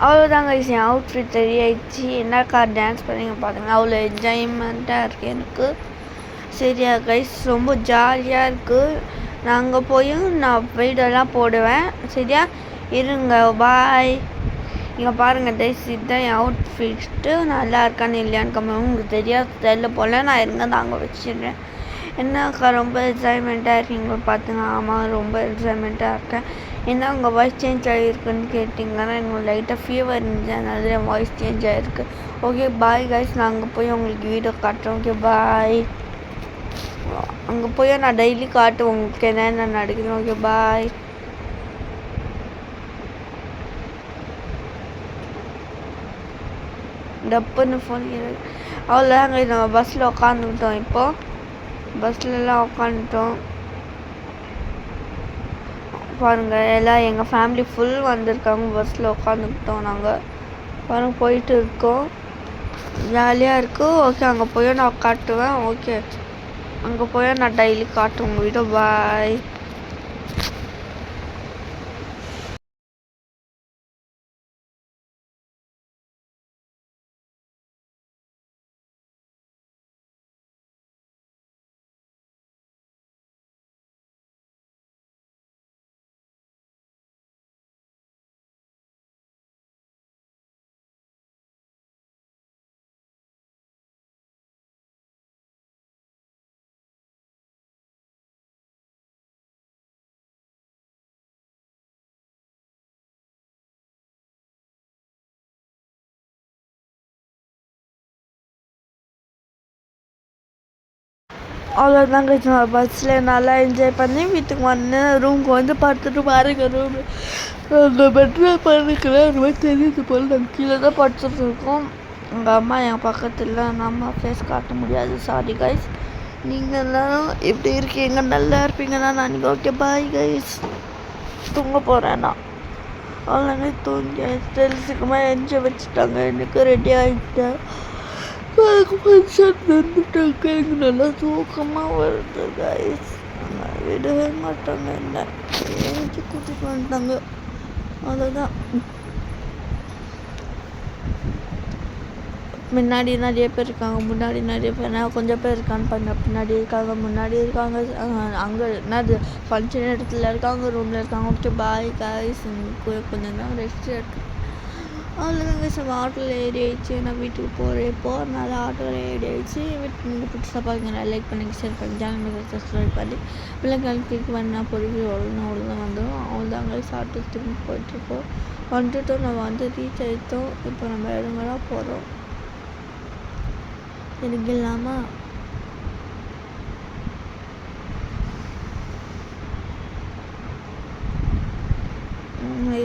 அவ்வளோதாங்க என் outfit ready ஆயிடுச்சு. என்னக்கா டான்ஸ் பண்ணிங்க பாருங்க, அவ்வளோ என்ஜாய்மெண்ட்டாக இருக்குது எனக்கு. சரியா கைஸ், ரொம்ப ஜாலியாக இருக்குது. நான் அங்கே போய் நான் வீடெல்லாம் போடுவேன். சரியா, இருங்க, பாய். இங்கே பாருங்கள் கைஸ், இதுதான் என் அவுட்ஃபிட்டு. நல்லா இருக்கான்னு இல்லையான்னு கம்மி உங்களுக்கு தெரியாது தெரியல போல். நான் இருங்க தான் அங்கே வச்சிடுறேன். என்னக்கா ரொம்ப என்ஜாய்மெண்ட்டாக இருக்கீங்க பார்த்துங்க. ஆமாம், ரொம்ப என்ஜாய்மெண்ட்டாக இருக்கேன். என்ன உங்கள் வாய்ஸ் சேஞ்ச் ஆகிருக்குன்னு கேட்டிங்கன்னா எனக்கு லைட்டாக ஃபீவர் இருந்துச்சு, அதனால என் வாய்ஸ் சேஞ்ச் ஆகிருக்கு. ஓகே பாய் கைஸ், நான் அங்கே போய் உங்களுக்கு வீடியோ காட்டுறேன். Okay bye. அங்கே போய் நான் டெய்லி காட்டுவேன் உங்களுக்கு என்னென்ன நடக்குது. Okay bye. டப்புன்னு ஃபோன் அவ்வளோதாங்க. நம்ம பஸ்ஸில் உட்காந்துக்கிட்டோம். இப்போது பஸ்லலாம் உட்காந்துட்டோம். பாருங்கள், எல்லாம் எங்கள் ஃபேமிலி ஃபுல் வந்திருக்காங்க. பஸ்ஸில் உட்காந்துக்கிட்டோம். நாங்கள் பாருங்கள் போயிட்டு இருக்கோம். ஜாலியாக இருக்குது. ஓகே, அங்கே போய் நான் காட்டுவேன். ஓகே, அங்கே போய் நான் டெய்லி காட்டுவேன் உங்கள் வீடியோ. பாய். அவ்வளோதாங்க. பஸ்ஸில் நல்லா என்ஜாய் பண்ணி வீட்டுக்கு வந்தேன். ரூமுக்கு வந்து படுத்துட்டு பாருங்க. ரூமு அந்த பெட்ரூம் படுக்கல ரொம்ப தெரியுது போல். நாங்கள் கீழே தான் படுத்துட்டு இருக்கோம். எங்கள் அம்மா என் பக்கத்தில். நம்ம ஃபேஸ் காட்ட முடியாது, சாரி கைஸ். நீங்கள் எல்லாரும் எப்படி இருக்கீங்க? நல்லா இருப்பீங்கன்னா நான். ஓகே பாய் கைஸ், தூங்க போகிறேன் நான். அவ்வளோங்க, தூங்கி தெரிஞ்சுக்கமா என்ஜாய் வச்சுட்டாங்க. எனக்கு ரெடி ஆகிட்டேன். ஃபங்க்ஷன் வந்துட்டாங்க. எனக்கு நல்லா தூக்கமாக வருது கைஸ். விடவே மாட்டாங்க என்ன, ஏஞ்சி கூட்டிட்டு வந்துட்டாங்க. அவ்வளோதான். முன்னாடி நிறைய பேர் இருக்காங்க, முன்னாடி நிறைய பேர். நான் கொஞ்சம் பேர் இருக்கான்னு பாருங்க. பின்னாடி இருக்காங்க, முன்னாடி இருக்காங்க, அங்கே என்னது ஃபங்க்ஷன் இடத்துல இருக்காங்க, ரூமில் இருக்காங்க. ஓகே பாய் கைஸ், கொஞ்சம் தான் ரெஸ்ட் எடுத்து. அவ்வளோதாங்க. சார் ஆட்டோவில் ஏறி ஆயிடுச்சு. நான் வீட்டுக்கு போகிறேன். இப்போது அதனால் ஆட்டோவில் ஏறி ஆயிடுச்சு. வீட்டு நீங்கள் பிடிச்சா பாருங்க, லைக் பண்ணி ஷேர் பண்ணி சேனல் சப்ஸ்கிரைப் பண்ணி பிள்ளைங்களுக்கு கிளிக் பண்ணால் பொறுப்பு அவ்வளோதான் வந்துடும். அவ்வளோதாங்க. ஆட்டோ திரும்பி போயிட்டுருக்கோம். வந்துட்டோம், நம்ம வந்து ரீச் ஆகிட்டோம். இப்போ நம்ம இடங்களாக போகிறோம். எனக்கு இல்லாமல்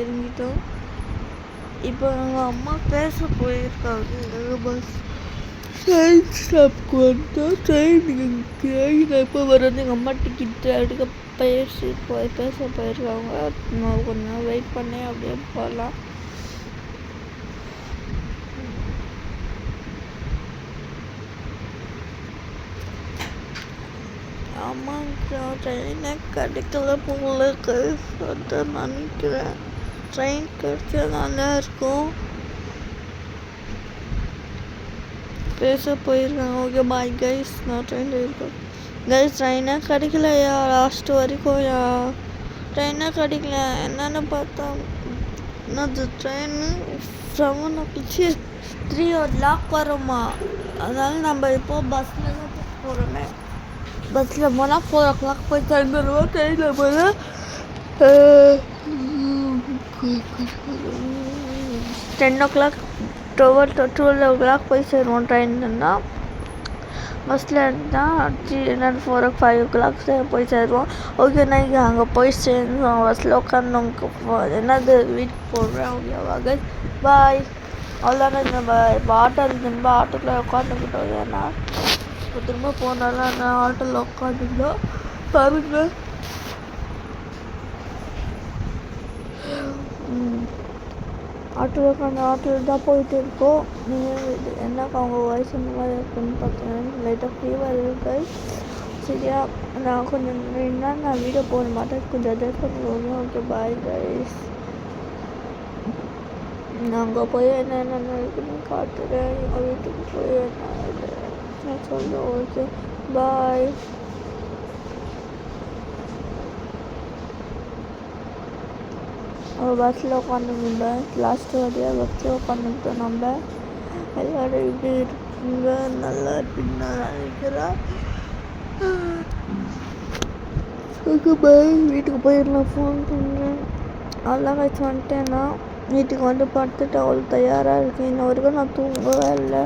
இறங்கிட்டோம். இப்போ எங்கள் அம்மா பேச போயிருக்காங்க. பஸ் ட்ரெயின் ஸ்டாப்க்கு வந்துட்டோம். ட்ரெயின் எப்போ வர்றது எங்கள் அம்மா டிக்கெட் எடுக்க பேச போயிருக்காங்க. நான் கொஞ்சம் வெயிட் பண்ணி அப்படியே போகலாம். அம்மாவுக்கு ட்ரெயினே கிடைக்கல போல அதான் நினைக்கிறேன். ட்ரெயின் கிடைச்சா நல்லா இருக்கும். பேச போயிருக்காங்க. ஓகே பாய் கைஸ், நான் ட்ரெயினில் இருக்கேன் கைஸ். ட்ரெயினே கிடைக்கலையா லாஸ்ட் வரைக்கும்யா? ட்ரெயினே கிடைக்கல. என்னென்னு பார்த்தா என்னது ட்ரெயின் 3 o'clock வருமா? அதனால நம்ம இப்போது பஸ்ஸில் தான் போகிறோமே. பஸ்ஸில் போனால் 4 o'clock போய் தந்துடுவோம். ட்ரெயினில் போனால் 10 o'clock 12 o'clock போய் சேருவோம். ட்ரெயின்னா பஸ்ஸில் இருந்தால் 4 or 5 o'clock போய் சேருவோம். ஓகே, நான் அங்கே போய் சேர்ந்தோம். பஸ்ஸில் உட்காந்து என்னது வீட்டுக்கு போடுறேன். ஓகேவா பாய். அவ்வளோதாங்க. நம்ம இப்போ திரும்ப ஆட்டோக்குள்ளே உட்காந்துக்கிட்டோம். ஏன்னா இப்போ திரும்ப போனாலும் நான் ஆட்டோவில் உட்காந்துக்கிட்டோம். பாருங்க, ஆட்டோவில் தான் போயிட்டு இருக்கோம். நீங்கள் என்னக்கா உங்கள் வயசு இந்த மாதிரி இருக்குன்னு பார்த்தீங்கன்னா லைட்டாக ஃபீவர் இருக்கு. சரியா, நான் கொஞ்சம் நான் வீடியோ போட மாட்டேன். கொஞ்சம் அட்ஜஸ்ட் பண்ணிக்கோங்க. Okay bye guys. நான் அங்கே போய் என்னென்ன இருக்குன்னு காட்டுறேன். எங்கள் வீட்டுக்கு போய் என்ன நான் சொல்கிறேன். Okay bye. பஸ்ஸில் உட்காந்துருந்தேன். லாஸ்ட் வழியாக பஸ்ஸில் உட்காந்துக்கிட்டோம். நம்ம எல்லோரும் இப்படி இருக்குங்க, நல்லா இருக்குன்னு நான் நினைக்கிறேன். Okay bye. வீட்டுக்கு போயிடலாம். ஃபோன் பண்ணுறேன். அதெல்லாம் வச்சு வந்துட்டேன்னா வீட்டுக்கு வந்து படுத்துட்டு அவ்வளோ தயாராக இருக்கேன். இன்ன வரைக்கும் நான் தூங்கவே இல்லை.